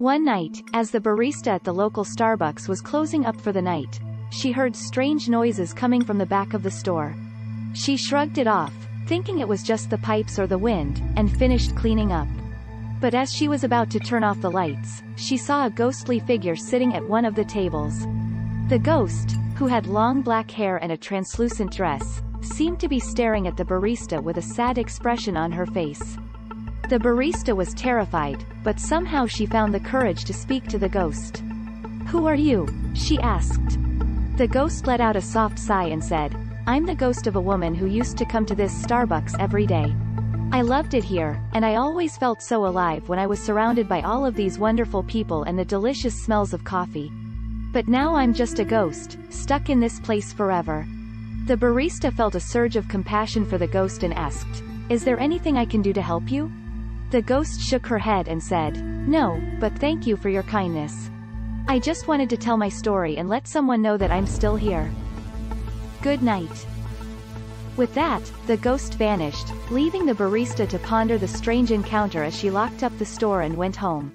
One night, as the barista at the local Starbucks was closing up for the night, she heard strange noises coming from the back of the store. She shrugged it off, thinking it was just the pipes or the wind, and finished cleaning up. But as she was about to turn off the lights, she saw a ghostly figure sitting at one of the tables. The ghost, who had long black hair and a translucent dress, seemed to be staring at the barista with a sad expression on her face. The barista was terrified, but somehow she found the courage to speak to the ghost. "Who are you?" she asked. The ghost let out a soft sigh and said, "I'm the ghost of a woman who used to come to this Starbucks every day. I loved it here, and I always felt so alive when I was surrounded by all of these wonderful people and the delicious smells of coffee. But now I'm just a ghost, stuck in this place forever." The barista felt a surge of compassion for the ghost and asked, "Is there anything I can do to help you?" The ghost shook her head and said, "No, but thank you for your kindness. I just wanted to tell my story and let someone know that I'm still here. Good night." With that, the ghost vanished, leaving the barista to ponder the strange encounter as she locked up the store and went home.